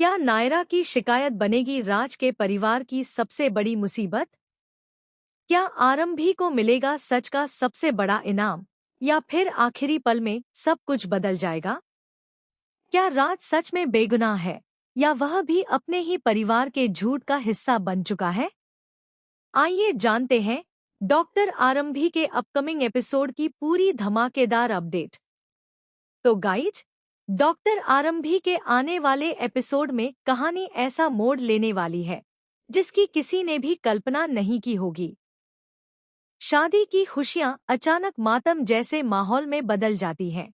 क्या नायरा की शिकायत बनेगी राज के परिवार की सबसे बड़ी मुसीबत? क्या आरंभी को मिलेगा सच का सबसे बड़ा इनाम, या फिर आखिरी पल में सब कुछ बदल जाएगा? क्या राज सच में बेगुनाह है, या वह भी अपने ही परिवार के झूठ का हिस्सा बन चुका है? आइए जानते हैं डॉक्टर आरंभी के अपकमिंग एपिसोड की पूरी धमाकेदार अपडेट। तो गाइज, डॉक्टर आरंभी के आने वाले एपिसोड में कहानी ऐसा मोड़ लेने वाली है जिसकी किसी ने भी कल्पना नहीं की होगी। शादी की खुशियां अचानक मातम जैसे माहौल में बदल जाती हैं।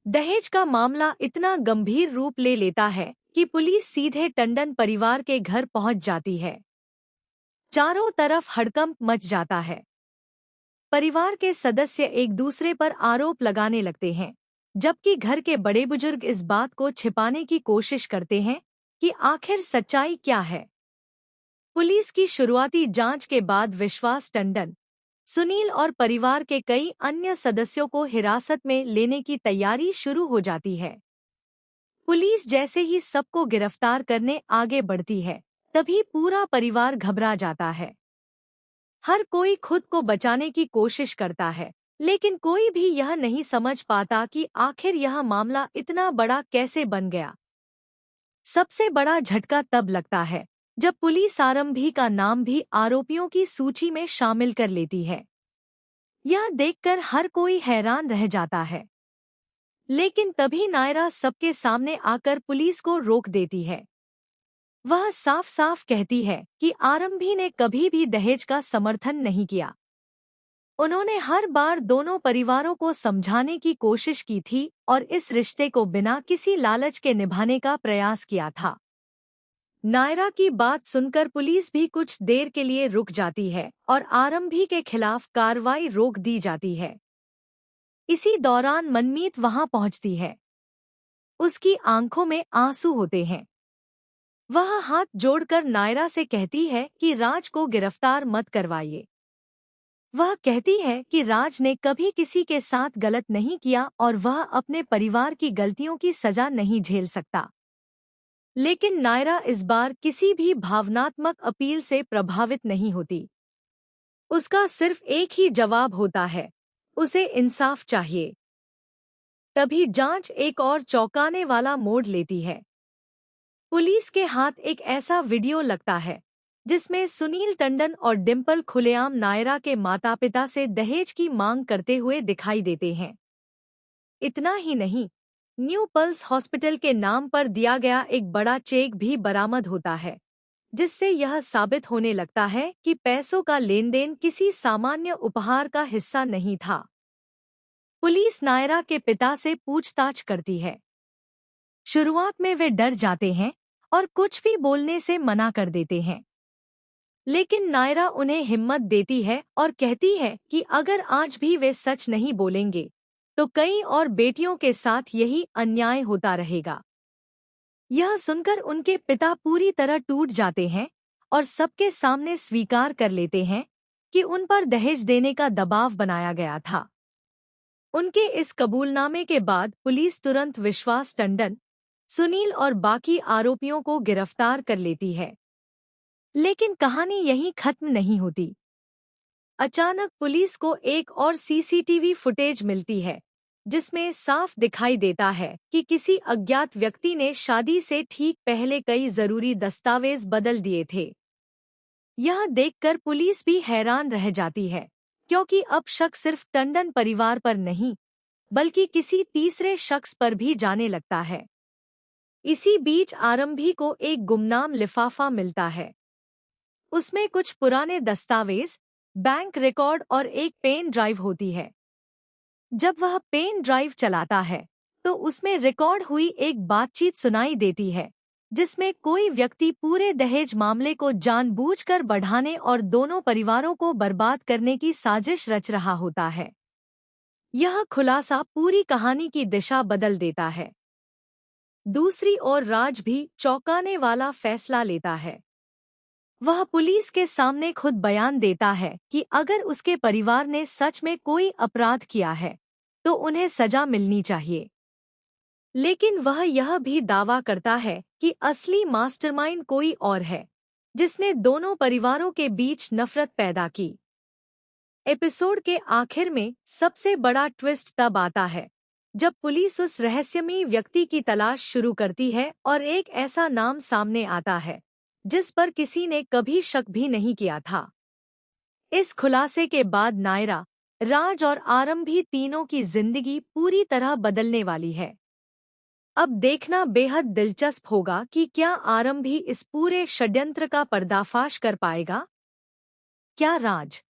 दहेज का मामला इतना गंभीर रूप ले लेता है कि पुलिस सीधे टंडन परिवार के घर पहुंच जाती है। चारों तरफ हड़कंप मच जाता है। परिवार के सदस्य एक दूसरे पर आरोप लगाने लगते हैं, जबकि घर के बड़े बुजुर्ग इस बात को छिपाने की कोशिश करते हैं कि आखिर सच्चाई क्या है। पुलिस की शुरुआती जांच के बाद विश्वास टंडन, सुनील और परिवार के कई अन्य सदस्यों को हिरासत में लेने की तैयारी शुरू हो जाती है। पुलिस जैसे ही सबको गिरफ्तार करने आगे बढ़ती है, तभी पूरा परिवार घबरा जाता है। हर कोई खुद को बचाने की कोशिश करता है, लेकिन कोई भी यह नहीं समझ पाता कि आखिर यह मामला इतना बड़ा कैसे बन गया। सबसे बड़ा झटका तब लगता है जब पुलिस आरंभी का नाम भी आरोपियों की सूची में शामिल कर लेती है। यह देखकर हर कोई हैरान रह जाता है, लेकिन तभी नायरा सबके सामने आकर पुलिस को रोक देती है। वह साफ साफ कहती है कि आरंभी ने कभी भी दहेज का समर्थन नहीं किया। उन्होंने हर बार दोनों परिवारों को समझाने की कोशिश की थी और इस रिश्ते को बिना किसी लालच के निभाने का प्रयास किया था। नायरा की बात सुनकर पुलिस भी कुछ देर के लिए रुक जाती है और आरंभी के खिलाफ कार्रवाई रोक दी जाती है। इसी दौरान मनमीत वहां पहुंचती है। उसकी आंखों में आंसू होते हैं। वह हाथ जोड़कर नायरा से कहती है कि राज को गिरफ्तार मत करवाइए। वह कहती है कि राज ने कभी किसी के साथ गलत नहीं किया और वह अपने परिवार की गलतियों की सजा नहीं झेल सकता। लेकिन नायरा इस बार किसी भी भावनात्मक अपील से प्रभावित नहीं होती। उसका सिर्फ एक ही जवाब होता है, उसे इंसाफ चाहिए। तभी जांच एक और चौंकाने वाला मोड़ लेती है। पुलिस के हाथ एक ऐसा वीडियो लगता है जिसमें सुनील टंडन और डिम्पल खुलेआम नायरा के माता-पिता से दहेज की मांग करते हुए दिखाई देते हैं। इतना ही नहीं, न्यू पल्स हॉस्पिटल के नाम पर दिया गया एक बड़ा चेक भी बरामद होता है, जिससे यह साबित होने लगता है कि पैसों का लेनदेन किसी सामान्य उपहार का हिस्सा नहीं था। पुलिस नायरा के पिता से पूछताछ करती है। शुरुआत में वे डर जाते हैं और कुछ भी बोलने से मना कर देते हैं, लेकिन नायरा उन्हें हिम्मत देती है और कहती है कि अगर आज भी वे सच नहीं बोलेंगे तो कई और बेटियों के साथ यही अन्याय होता रहेगा। यह सुनकर उनके पिता पूरी तरह टूट जाते हैं और सबके सामने स्वीकार कर लेते हैं कि उन पर दहेज देने का दबाव बनाया गया था। उनके इस कबूलनामे के बाद पुलिस तुरंत विश्वास टंडन, सुनील और बाकी आरोपियों को गिरफ्तार कर लेती है। लेकिन कहानी यहीं खत्म नहीं होती। अचानक पुलिस को एक और सीसीटीवी फुटेज मिलती है, जिसमें साफ दिखाई देता है कि किसी अज्ञात व्यक्ति ने शादी से ठीक पहले कई जरूरी दस्तावेज बदल दिए थे। यह देखकर पुलिस भी हैरान रह जाती है, क्योंकि अब शक सिर्फ टंडन परिवार पर नहीं, बल्कि किसी तीसरे शख्स पर भी जाने लगता है। इसी बीच आरंभी को एक गुमनाम लिफाफा मिलता है। उसमें कुछ पुराने दस्तावेज, बैंक रिकॉर्ड और एक पेन ड्राइव होती है। जब वह पेन ड्राइव चलाता है तो उसमें रिकॉर्ड हुई एक बातचीत सुनाई देती है, जिसमें कोई व्यक्ति पूरे दहेज मामले को जानबूझकर बढ़ाने और दोनों परिवारों को बर्बाद करने की साजिश रच रहा होता है। यह खुलासा पूरी कहानी की दिशा बदल देता है। दूसरी ओर राज भी चौंकाने वाला फैसला लेता है। वह पुलिस के सामने खुद बयान देता है कि अगर उसके परिवार ने सच में कोई अपराध किया है तो उन्हें सजा मिलनी चाहिए। लेकिन वह यह भी दावा करता है कि असली मास्टरमाइंड कोई और है, जिसने दोनों परिवारों के बीच नफरत पैदा की। एपिसोड के आखिर में सबसे बड़ा ट्विस्ट तब आता है जब पुलिस उस रहस्यमयी व्यक्ति की तलाश शुरू करती है और एक ऐसा नाम सामने आता है जिस पर किसी ने कभी शक भी नहीं किया था। इस खुलासे के बाद नायरा, राज और आरंभी तीनों की जिंदगी पूरी तरह बदलने वाली है। अब देखना बेहद दिलचस्प होगा कि क्या आरंभी इस पूरे षड्यंत्र का पर्दाफाश कर पाएगा। क्या राज